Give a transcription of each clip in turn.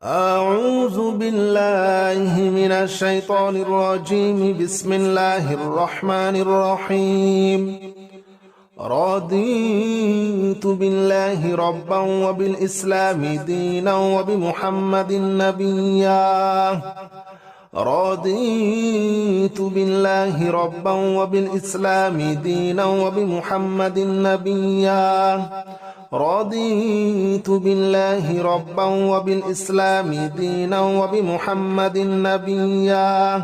أعوذ بالله من الشيطان الرجيم. بسم الله الرحمن الرحيم. رضيت بالله ربا وبالإسلام دينا وبمحمد نبيا. رضيت بالله ربا وبالإسلام دينا وبمحمد نبيا. رضيت بالله ربا وبالإسلام دينا وبمحمد نبيا.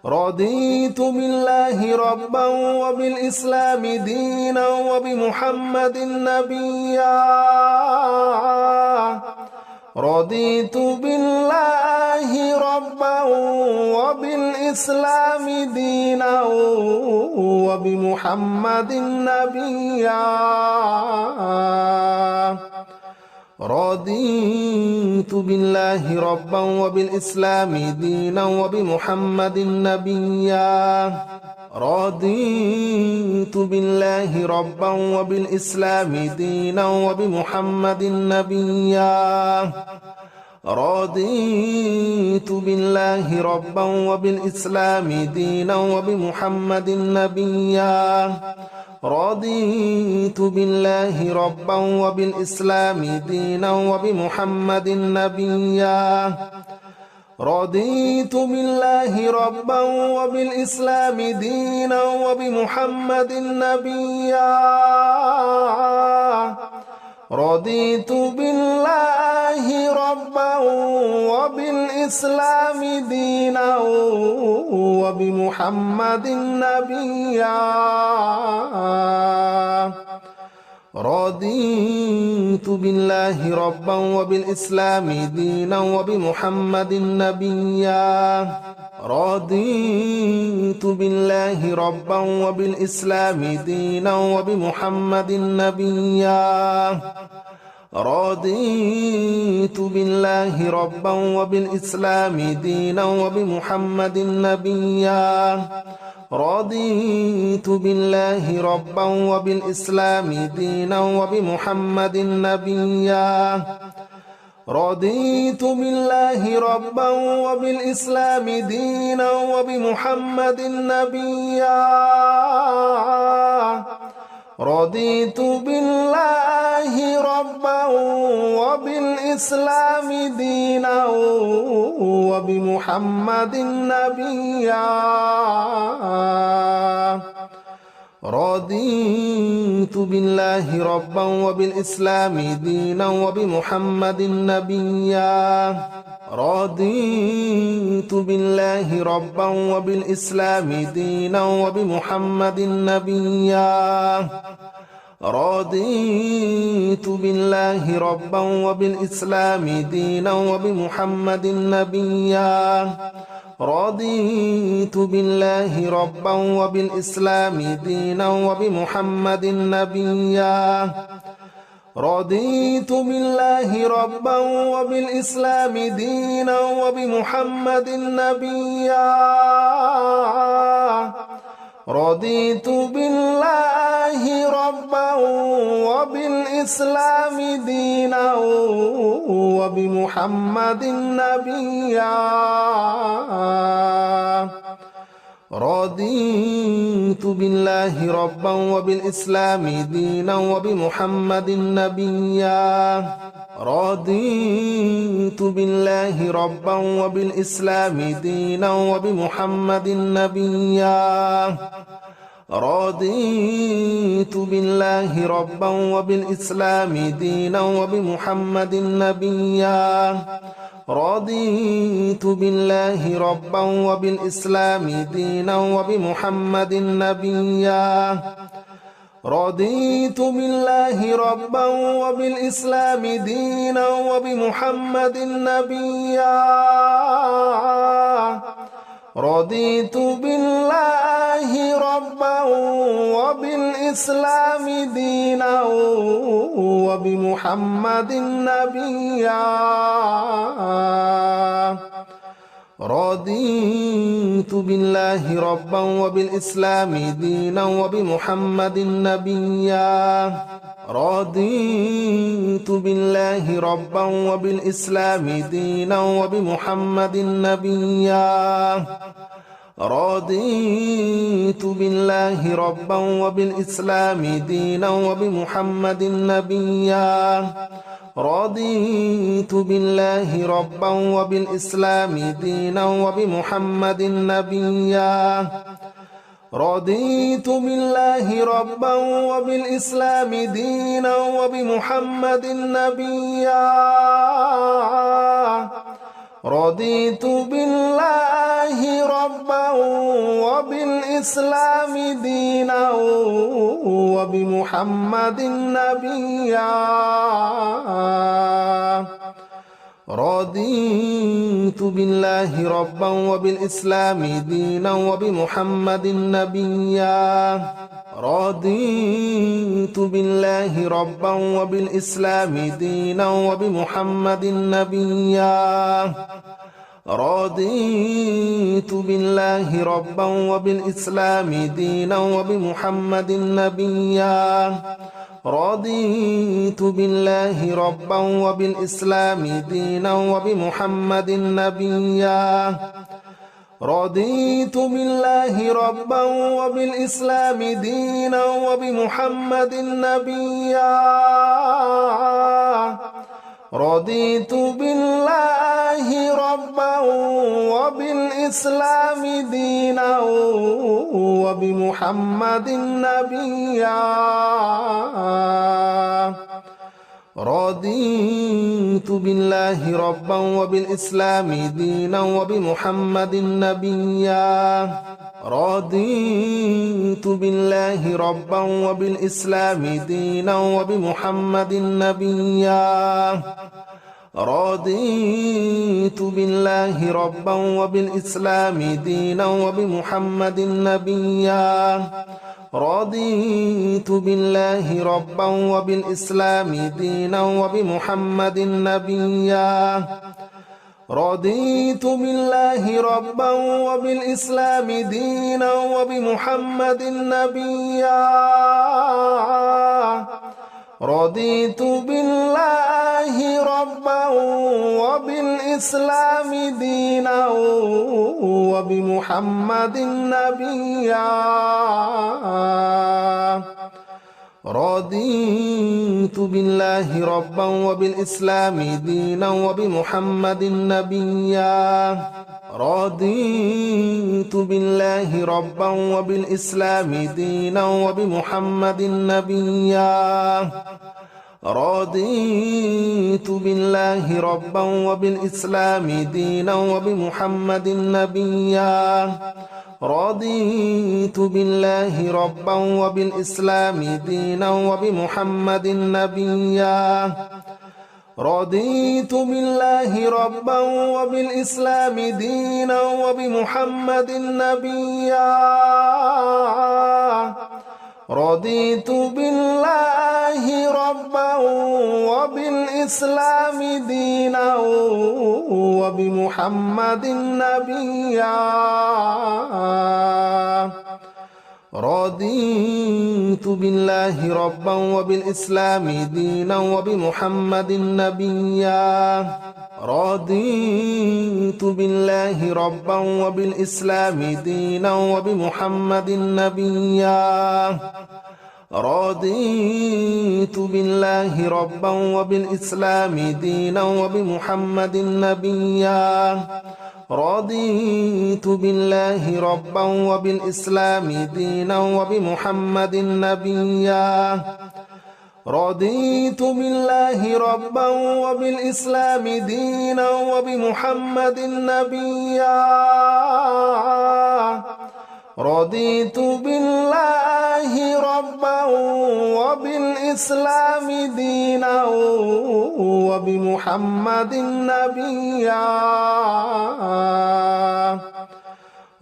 رضيت بالله ربا وبالإسلام دينا وبمحمد نبيا. رضيت بالله ربا وبالإسلام دينا وبمحمد نبيا. رضيت بالله ربا وبالإسلام دينا وبمحمد نبيا. رضيت بالله ربا وبالإسلام دينا وبمحمد نبيا. رضيت بالله ربا وبالإسلام دينا وبمحمد نبيا. رضيت بالله ربا وبالإسلام دينا وبمحمد نبيا. رضيت بالله ربا وبالإسلام دينا وبمحمد نبيا. رضيت بالله ربا وبالإسلام دينا وبمحمد نبيا. رضيت بالله ربا وبالإسلام دينا وبمحمد نبيا. رضيت بالله ربا وبالإسلام دينا وبمحمد نبيا. رضيت بالله ربا وبالإسلام دينا وبمحمد نبيا. رضيت بالله ربا وبالإسلام دينا وبمحمد نبيا. رضيت بالله ربا وبالإسلام دينا وبمحمد نبيا. رضيت بالله ربا وبالإسلام دينا وبمحمد نبيا. رضيت بالله ربا وبالإسلام دينا وبمحمد نبيا. رضيت بالله ربا وبالإسلام دينا وبمحمد نبيا. رضيت بالله ربا وبالإسلام دينا وبمحمد نبيا. رضيت بالله ربا وبالإسلام دينا وبمحمد نبيا. رضيت بالله ربا وبالإسلام دينا وبمحمد نبيا. رضيت بالله ربا وبالإسلام دينا وبمحمد نبيا. رضيت بالله ربا وبالإسلام دينا وبمحمد نبيا. رضيت بالله ربا وبالإسلام دينا وبمحمد نبيا. رضيت بالله ربا وبالإسلام دينا وبمحمد نبيا. رضيت بالله ربا وبالإسلام دينا وبمحمد نبيا. رضيت بالله ربا وبالإسلام دينا وبمحمد نبيا. رضيت بالله ربا وبالإسلام دينا وبمحمد نبيا. رضيت بالله ربا وبالإسلام دينا وبمحمد نبيا. رضيت بالله ربا وبالإسلام دينا وبمحمد نبيا رضيت بالله ربا وبالإسلام دينا وبمحمد نبيا رضيت بالله ربا وبالإسلام دينا وبمحمد نبيا رضيت بالله ربا وبالإسلام دينا وبمحمد نبيا رضيت بالله ربا وبالإسلام دينا وبمحمد نبيا رضيت بالله ربا وبالإسلام دينا وبمحمد نبيا رضيت بالله ربا وبالإسلام دينا وبمحمد نبيا رضيت بالله ربا وبالإسلام دينا وبمحمد نبيا رضيت بالله ربا وبالإسلام دينا وبمحمد نبيا رضيت بالله ربا وبالإسلام دينا وبمحمد نبيا رضيت بالله ربا وبالإسلام دينا وبمحمد نبيا رضيت بالله ربا وبالإسلام دينا وبمحمد نبيا رضيت بالله ربا وبالإسلام دينا وبمحمد نبيا رضيت بالله ربا وبالإسلام دينا وبمحمد نبيا رضيت بالله ربا وبالإسلام دينا وبمحمد نبيا رضيت بالله ربا وبالإسلام دينا وبمحمد نبيا رضيت بالله ربا وبالإسلام دينا وبمحمد نبيا رضيت بالله ربا وبالإسلام دينا وبمحمد نبيا رضيت بالله ربا وبالإسلام دينا وبمحمد نبيا رضيت بالله ربا وبالإسلام دينا وبمحمد نبيا رضيت بالله ربا وبالإسلام دينا وبمحمد نبيا رضيت بالله ربا وبالإسلام دينا وبمحمد نبيا رضيت بالله ربا وبالإسلام دينا وبمحمد نبيا رضيت بالله ربا وبالإسلام دينا وبمحمد نبيا رضيت بالله ربا وبالإسلام دينا وبمحمد نبيا رضيت بالله ربا وبالإسلام دينا وبمحمد نبيا رضيت بالله ربا وبالإسلام دينا وبمحمد نبيا رضيت بالله ربا وبالإسلام دينا وبمحمد نبيا رضيت بالله ربا وبالإسلام دينا وبمحمد نبيا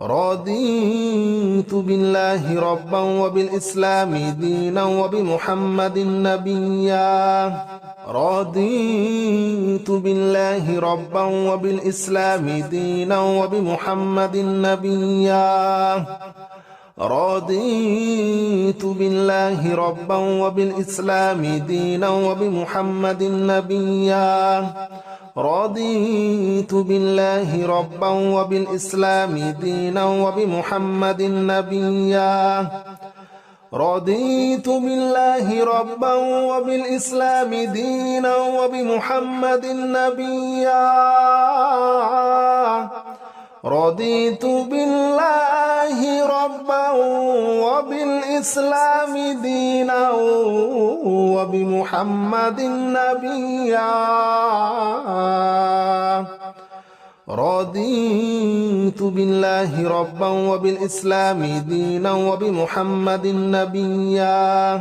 رضيت بالله ربا وبالإسلام دينا وبمحمد نبيا رضيت بالله ربا وبالإسلام دينا وبمحمد نبيا رضيت بالله ربا وبالإسلام دينا وبمحمد نبيا رضيت بالله ربا وبالإسلام دينا وبمحمد نبيا رضيت بالله ربا وبالإسلام دينا وبمحمد نبيا رضيت بالله ربا وبالإسلام دينا وبمحمد نبيا رضيت بالله ربا وبالإسلام دينا وبمحمد نبيا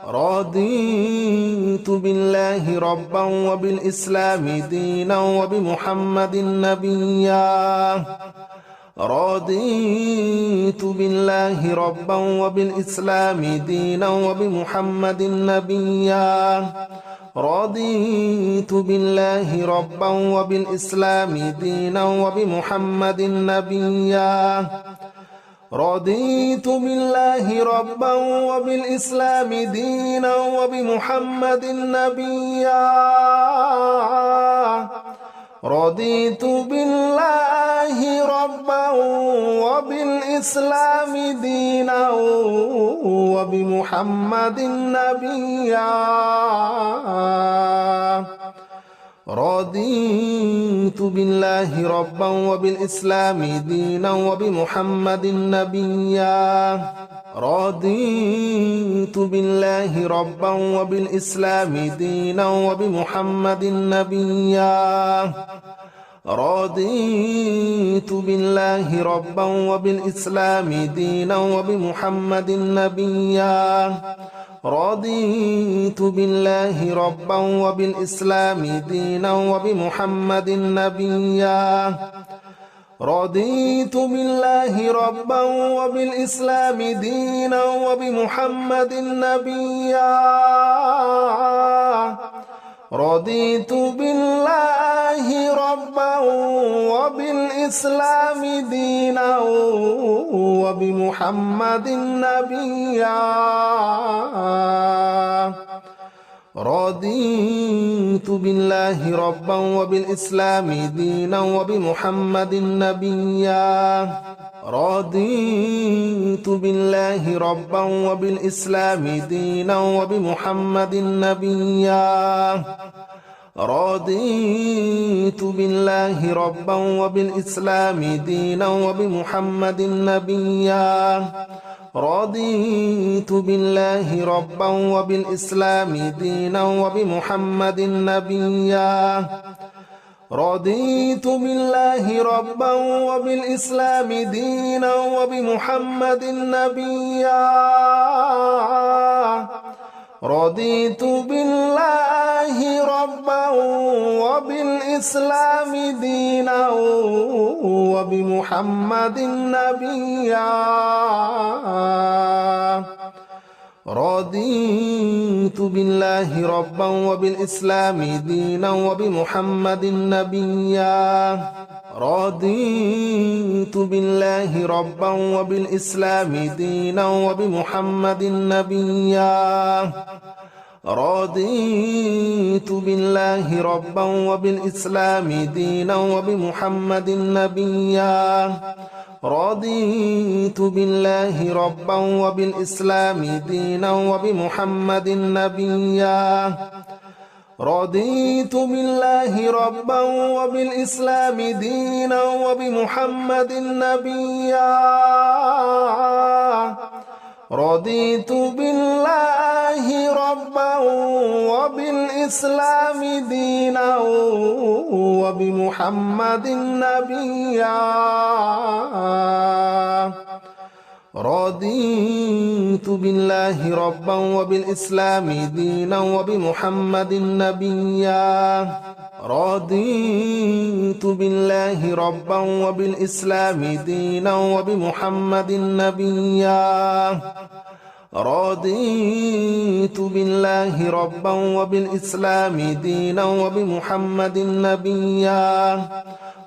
رضيت بالله ربا وبالإسلام دينا وبمحمد نبيا رضيت بالله ربا وبالإسلام دينا وبمحمد نبيا رضيت بالله ربا وبالإسلام دينا وبمحمد نبيا رضيت بالله ربا وبالإسلام دينا وبمحمد نبيا رضيت بالله ربا وبالإسلام دينا وبمحمد نبيا رضيت بالله ربا وبالإسلام دينا وبمحمد نبيا رضيت بالله ربا وبالإسلام دينا وبمحمد نبيا رضيت بالله ربا وبالإسلام دينا وبمحمد نبيا رضيت بالله ربا وبالإسلام دينا وبمحمد نبيا رضيت بالله ربا وبالإسلام دينا وبمحمد نبيا رضيت بالله ربا وبالإسلام دينا وبمحمد نبيا رضيت بالله ربا وبالإسلام دينا وبمحمد نبيا رضيت بالله ربا وبالإسلام دينا وبمحمد نبيا رضيت بالله ربا وبالإسلام دينا وبمحمد نبيا رضيت بالله ربا وبالإسلام دينا وبمحمد نبيا رضيت بالله ربا وبالإسلام دينا وبمحمد نبيا رضيت بالله ربا وبالإسلام دينا وبمحمد نبيا رضيت بالله ربا وبالإسلام دينا وبمحمد نبيا رضيت بالله ربا وبالإسلام دينا وبمحمد نبيا رضيت بالله ربا وبالإسلام دينا وبمحمد نبيا رضيت بالله ربا وبالإسلام دينا وبمحمد نبيا رضيت بالله ربا وبالإسلام دينا وبمحمد نبيا رضيت بالله ربا وبالإسلام دينا وبمحمد نبيا رضيت بالله ربا وبالإسلام دينا وبمحمد نبيا رضيت بالله ربا وبالإسلام دينا وبمحمد نبيا رضيت بالله ربا وبالإسلام دينا وبمحمد نبيا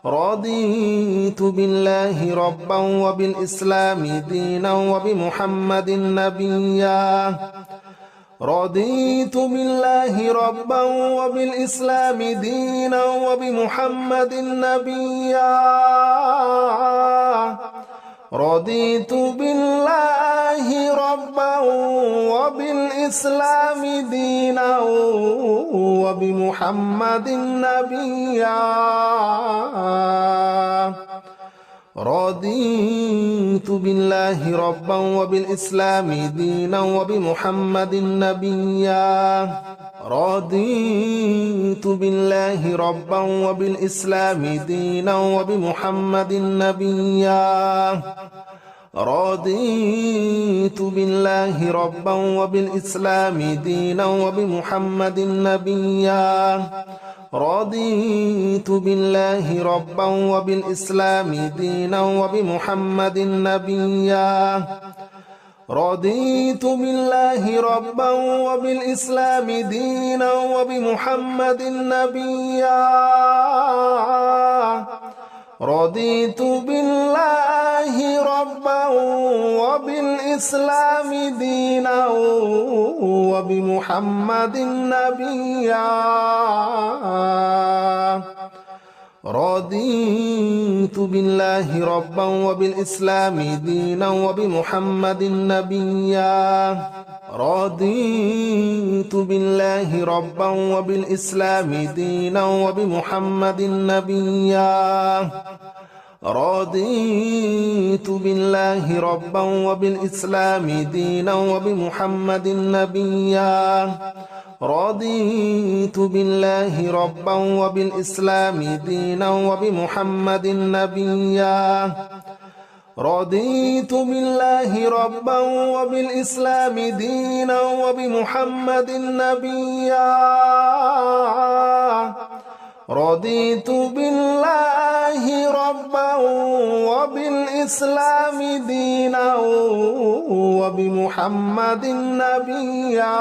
رضيت بالله ربا وبالإسلام دينا وبمحمد نبيا رضيت بالله ربا وبالإسلام دينا وبمحمد نبيا رضيت بالله ربا وبالإسلام دينا وبمحمد نبيا رضيت بالله ربا وبالإسلام دينا وبمحمد نبيا رضيت بالله ربا وبالإسلام دينا وبمحمد نبيا رضيت بالله ربا وبالإسلام دينا وبمحمد نبيا رضيت بالله ربا وبالإسلام دينا وبمحمد نبيا رضيت بالله ربا وبالإسلام دينا وبمحمد نبيا رضيت بالله ربا وبالإسلام دينا وبمحمد نبيا رضيت بالله ربا وبالإسلام دينا وبمحمد نبيا رضيت بالله ربا وبالإسلام دينا وبمحمد نبيا رضيت بالله ربا وبالإسلام دينا وبمحمد نبيا رضيت بالله ربا وبالإسلام دينا وبمحمد نبيا رضيت بالله ربا وبالإسلام دينا وبمحمد نبيا رضيت بالله ربا وبالإسلام دينا وبمحمد نبيا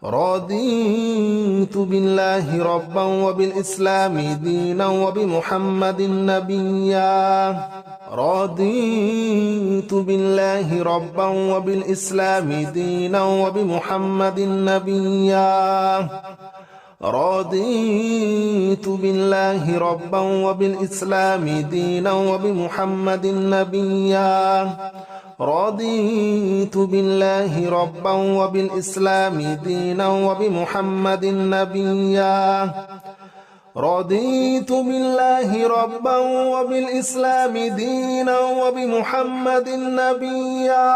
رضيت بالله ربا وبالإسلام دينا وبمحمد نبيا رضيت بالله ربا وبالإسلام دينا وبمحمد نبيا رضيت بالله ربا وبالإسلام دينا وبمحمد نبيا رضيت بالله ربا وبالإسلام دينا وبمحمد نبيا رضيت بالله ربا وبالإسلام دينا وبمحمد نبيا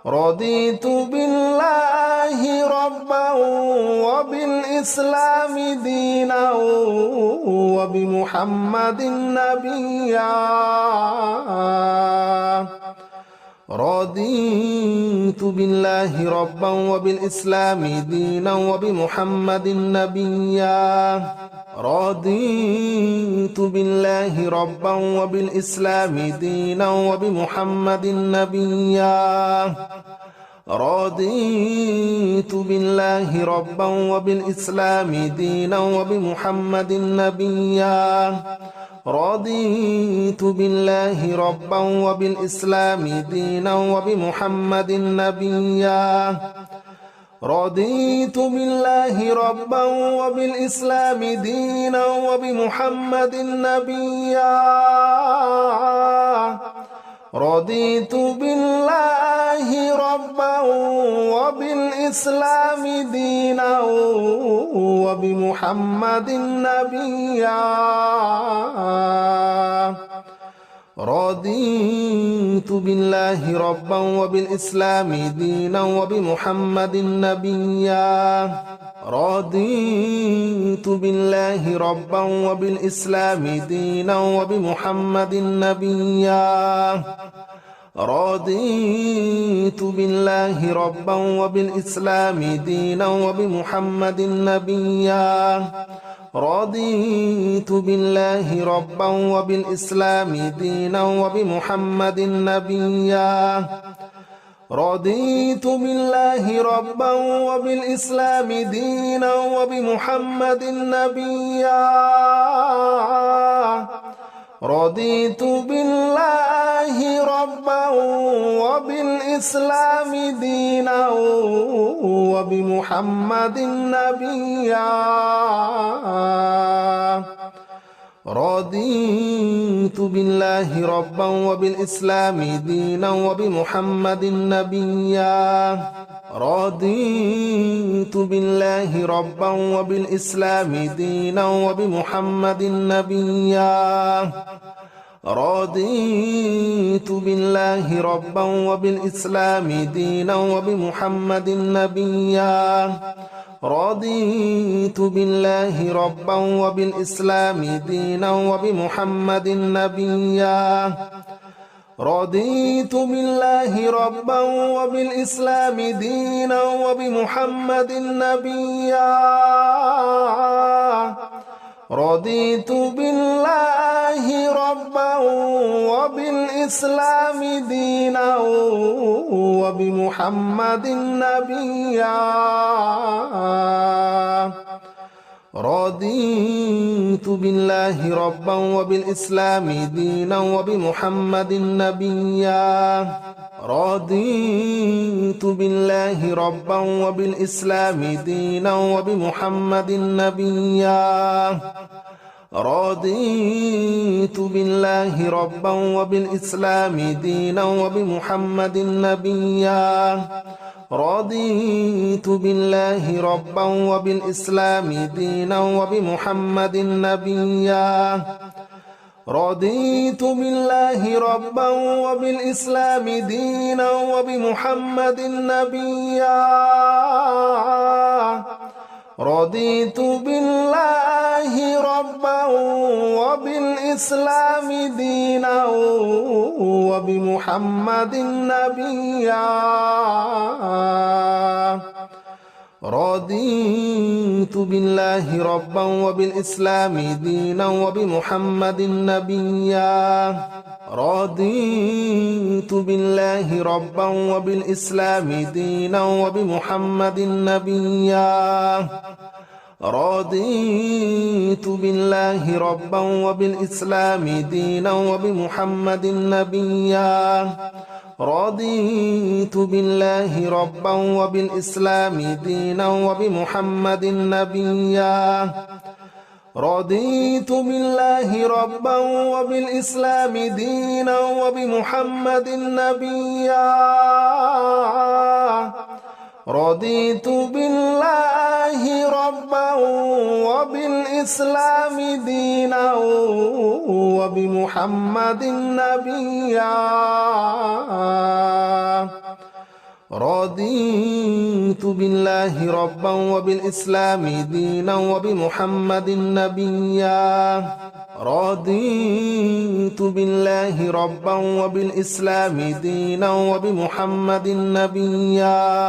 رضيت بالله ربا وبالإسلام دينا وبمحمد نبيا رضيت بالله ربا وبالإسلام دينا وبمحمد نبيا رضيت بالله ربا وبالإسلام دينا وبمحمد نبيا رضيت بالله ربا وبالإسلام دينا وبمحمد نبيا رضيت بالله ربا وبالإسلام دينا وبمحمد نبيا رضيت بالله ربا وبالإسلام دينا وبمحمد نبيا رضيت بالله ربا وبالإسلام دينا وبمحمد نبيا رضيت بالله ربا وبالإسلام دينا وبمحمد نبيا رضيت بالله ربا وبالإسلام دينا وبمحمد نبيا رضيت بالله ربا وبالإسلام دينا وبمحمد نبيا رضيت بالله ربا وبالإسلام دينا وبمحمد نبيا رضيت بالله ربا وبالإسلام دينا وبمحمد نبيا رضيت بالله ربا وبالإسلام دينا وبمحمد نبيا رضيت بالله ربا وبالإسلام دينا وبمحمد نبيا رضيت بالله ربا وبالإسلام دينا وبمحمد نبيا رضيت بالله ربا وبالإسلام دينا وبمحمد نبيا رضيت بالله ربا وبالإسلام دينا وبمحمد نبيا رضيت بالله ربا وبالإسلام دينا وبمحمد نبيا رضيت بالله ربا وبالإسلام دينا وبمحمد نبيا رضيت بالله ربا وبالإسلام دينا وبمحمد نبيا رضيت بالله ربا وبالإسلام دينا وبمحمد نبيا رضيت بالله ربا وبالإسلام دينا وبمحمد نبيا رضيت بالله ربا وبالإسلام دينا وبمحمد نبيا رضيت بالله ربا وبالإسلام دينا وبمحمد نبيا رضيت بالله ربا وبالإسلام دينا وبمحمد نبيا رضيت بالله ربا وبالإسلام دينا وبمحمد نبيا رضيت بالله ربا وبالإسلام دينا وبمحمد نبيا رضيت بالله ربا وبالإسلام دينا وبمحمد نبيا رضيت بالله ربا وبالإسلام دينا وبمحمد نبيا رضيت بالله ربا وبالإسلام دينا وبمحمد نبيا رضيت بالله ربا وبالإسلام دينا وبمحمد نبيا رضيت بالله ربا وبالإسلام دينا وبمحمد نبيا رضيت بالله ربا وبالإسلام دينا وبمحمد نبيا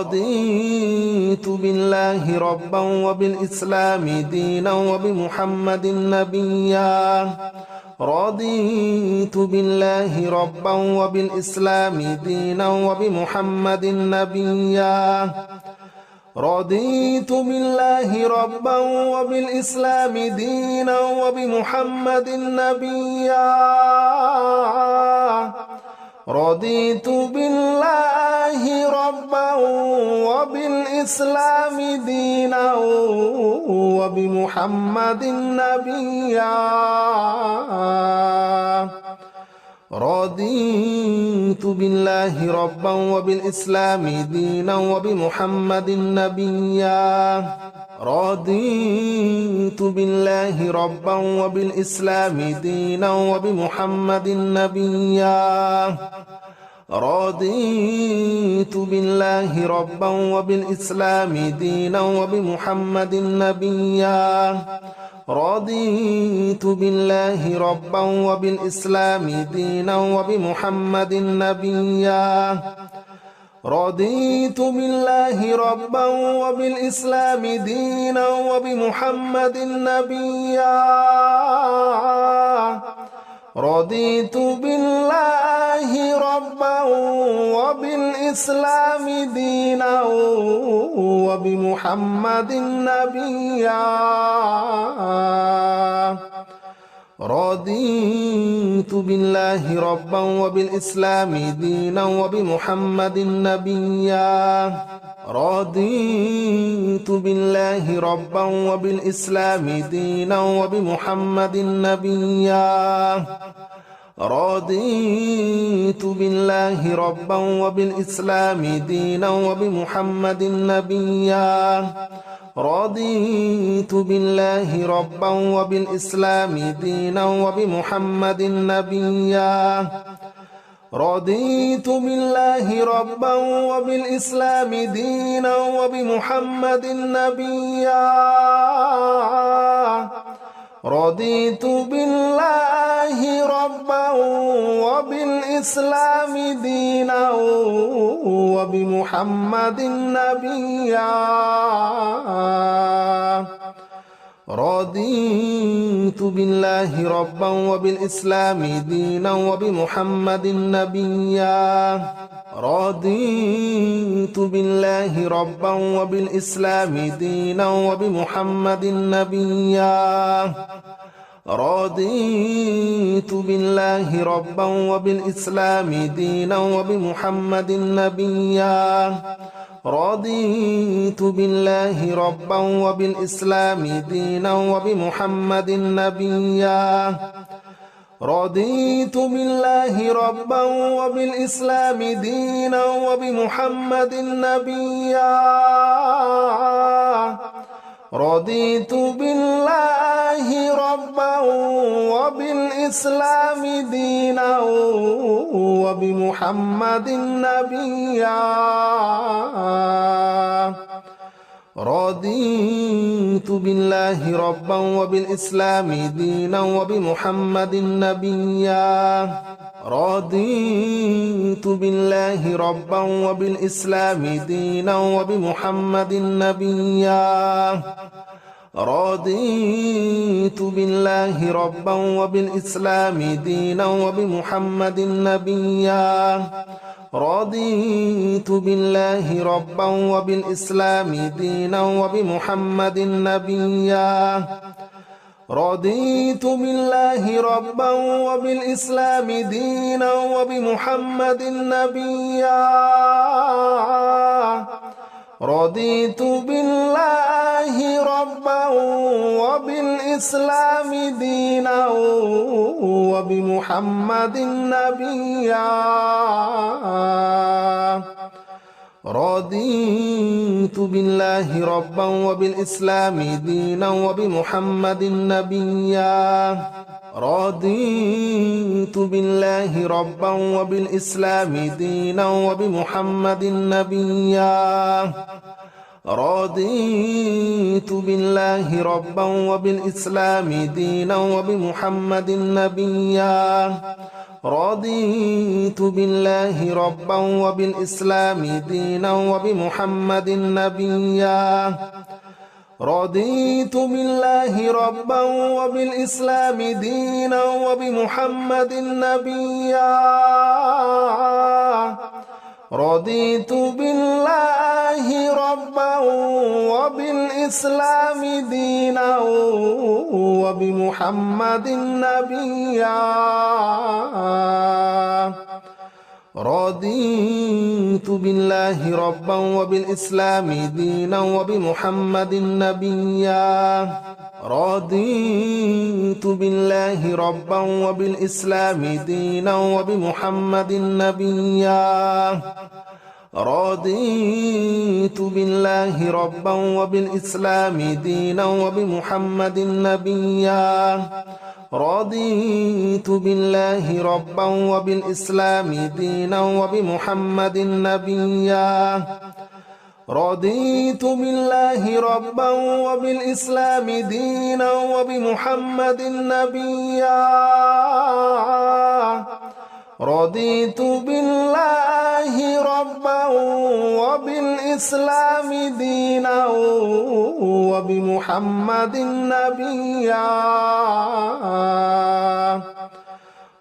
رضيت بالله ربا وبالإسلام دينا وبمحمد نبيا رضيت بالله ربا وبالإسلام دينا وبمحمد نبيا رضيت بالله ربا وبالإسلام دينا وبمحمد نبيا رضيت بالله ربا وبالإسلام دينا وبمحمد نبيا رضيت بالله ربا وبالإسلام دينا وبمحمد نبيا رضيت بالله ربا وبالإسلام دينا وبمحمد نبيا رضيت بالله ربا وبالإسلام دينا وبمحمد نبيا رضيت بالله ربا وبالإسلام دينا وبمحمد نبيا رضيت بالله ربا وبالإسلام دينا وبمحمد نبيا رضيت بالله ربا وبالإسلام دينا وبمحمد نبيا رضيت بالله ربا وبالإسلام دينا وبمحمد نبيا رضيت بالله ربا وبالإسلام دينا وبمحمد نبيا رضيت بالله ربا وبالإسلام دينا وبمحمد نبيا رضيت بالله ربا وبالإسلام دينا وبمحمد نبيا رضيت بالله ربا وبالإسلام دينا وبمحمد نبيا رضيت بالله ربا وبالإسلام دينا وبمحمد نبيا رضيت بالله ربا وبالإسلام دينا وبمحمد نبيا رضيت بالله ربا وبالإسلام دينا وبمحمد نبيا رضيت بالله ربا وبالإسلام دينا وبمحمد نبيا رضيت بالله ربا وبالإسلام دينا وبمحمد نبيا رضيت بالله ربا وبالإسلام دينا وبمحمد نبيا رضيت بالله ربا وبالإسلام دينا وبمحمد نبيا رضيت بالله ربا وبالإسلام دينا وبمحمد نبيا رضيت بالله ربا وبالإسلام دينا وبمحمد نبيا رضيت بالله ربا وبالإسلام دينا وبمحمد نبيا رضيت بالله ربا وبالإسلام دينا وبمحمد نبيا رضيت بالله ربا وبالإسلام دينا وبمحمد نبيا رضيت بالله ربا وبالإسلام دينا وبمحمد نبيا رضيت بالله ربا وبالإسلام دينا وبمحمد نبيا رضيت بالله ربا وبالإسلام دينا وبمحمد نبيا رضيت بالله ربا وبالإسلام دينا وبمحمد نبيا رضيت بالله ربا وبالإسلام دينا وبمحمد نبيا رضيت بالله ربا وبالإسلام دينا وبمحمد نبيا رضيت بالله ربا وبالإسلام دينا وبمحمد نبيا رضيت بالله ربا وبالإسلام دينا وبمحمد نبيا رضيت بالله ربا وبالإسلام دينا وبمحمد نبيا رضيت بالله ربا وبالإسلام دينا وبمحمد نبيا رضيت بالله ربا وبالإسلام دينا وبمحمد نبيا رضيت بالله ربا وبالإسلام دينا وبمحمد نبيا رضيت بالله ربا وبالإسلام دينا وبمحمد نبيا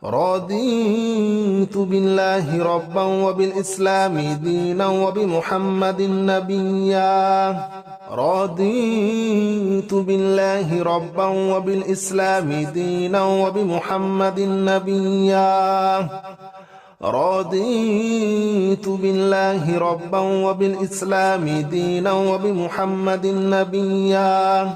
رضيت بالله ربا وبالإسلام دينا وبمحمد نبيا رضيت بالله ربا وبالإسلام دينا وبمحمد نبيا رضيت بالله ربا وبالإسلام دينا وبمحمد نبيا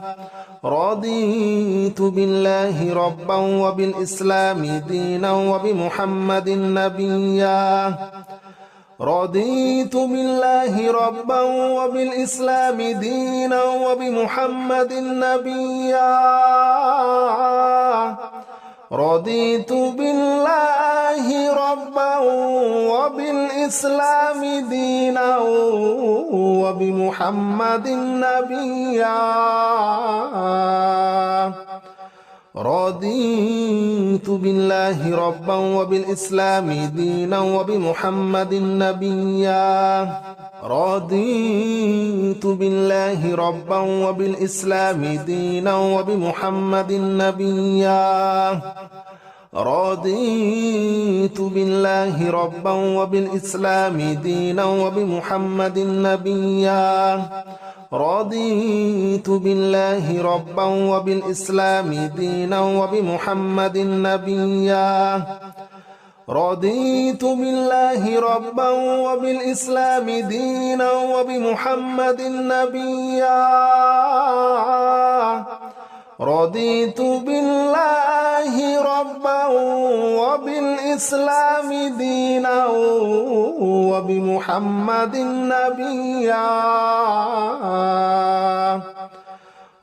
رضيت بالله ربا وبالإسلام دينا وبمحمد نبيا رضيت بالله ربا وبالإسلام دينا وبمحمد نبيا رضيت بالله ربا وبالإسلام دينا وبمحمد نبيا رضيت بالله ربا وبالإسلام دينا وبمحمد نبيا رضيت بالله ربا وبالإسلام دينا وبمحمد نبيا رضيت بالله ربا وبالإسلام دينا وبمحمد نبيا رضيت بالله ربا وبالإسلام دينا وبمحمد نبيا رضيت بالله ربا وبالإسلام دينا وبمحمد نبيا رضيت بالله ربا وبالإسلام دينا وبمحمد نبيا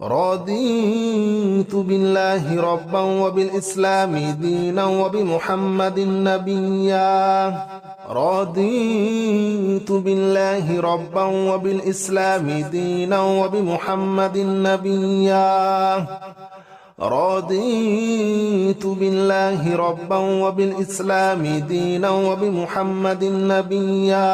رضيت بالله ربا وبالإسلام دينا وبمحمد نبيا رضيت بالله ربا وبالإسلام دينا وبمحمد نبيا رضيت بالله ربا وبالإسلام دينا وبمحمد نبيا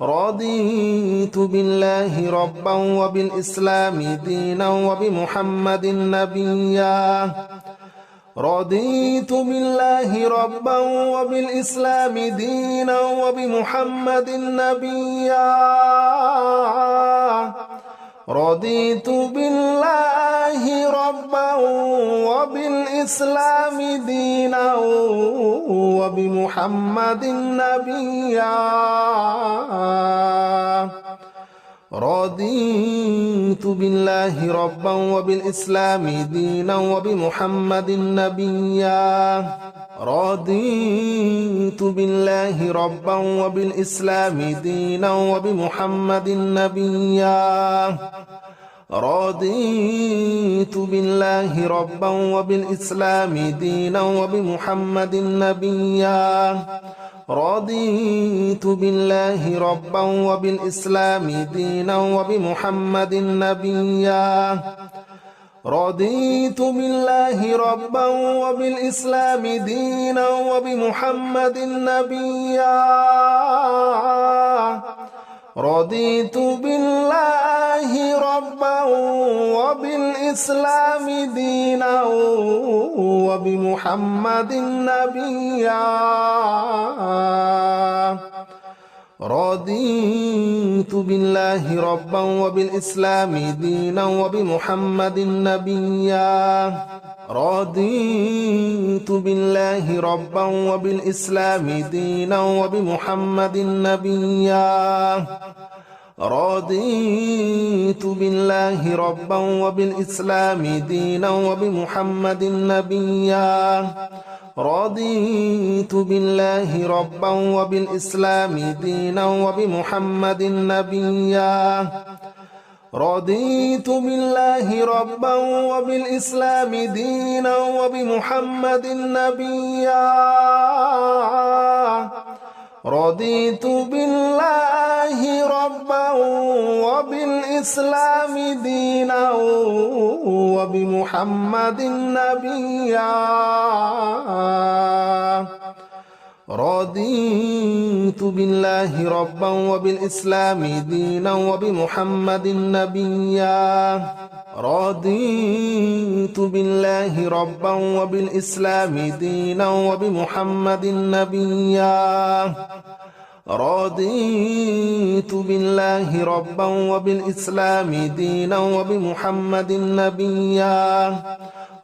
رضيت بالله ربا وبالإسلام دينا وبمحمد نبيا رضيت بالله ربا وبالإسلام دينا وبمحمد نبيا رضيت بالله ربا وبالإسلام دينا وبمحمد نبيا رضيت بالله ربا وبالإسلام دينا وبمحمد نبيا رضيت بالله ربا وبالإسلام دينا وبمحمد نبيا رضيت بالله ربا وبالإسلام دينا وبمحمد نبيا رضيت بالله ربا وبالإسلام دينا وبمحمد نبيا رضيت بالله ربا وبالإسلام دينا وبمحمد نبيا رضيت بالله ربا وبالإسلام دينا وبمحمد نبيا رضيت بالله ربا وبالإسلام دينا وبمحمد نبيا رضيت بالله ربا وبالإسلام دينا وبمحمد نبيا رضيت بالله ربا وبالإسلام دينا وبمحمد نبيا رضيت بالله ربا وبالإسلام دينا وبمحمد نبيا رضيت بالله ربا وبالإسلام دينا وبمحمد نبيا رضيت بالله ربا وبالإسلام دينا وبمحمد نبيا رضيت بالله ربا وبالإسلام دينا وبمحمد نبيا رضيت بالله ربا وبالإسلام دينا وبمحمد نبيا رضيت بالله ربا وبالإسلام دينا وبمحمد نبيا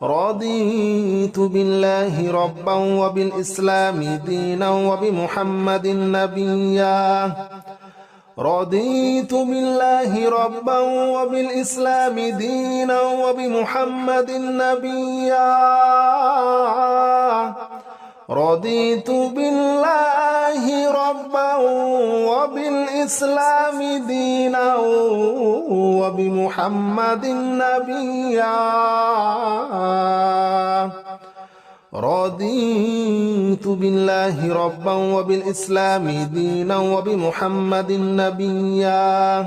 رضيت بالله ربا وبالإسلام دينا وبمحمد نبيا رضيت بالله ربا وبالإسلام دينا وبمحمد نبيا رضيت بالله ربا وبالإسلام دينا وبمحمد نبيا رضيت بالله ربا وبالإسلام دينا وبمحمد نبيا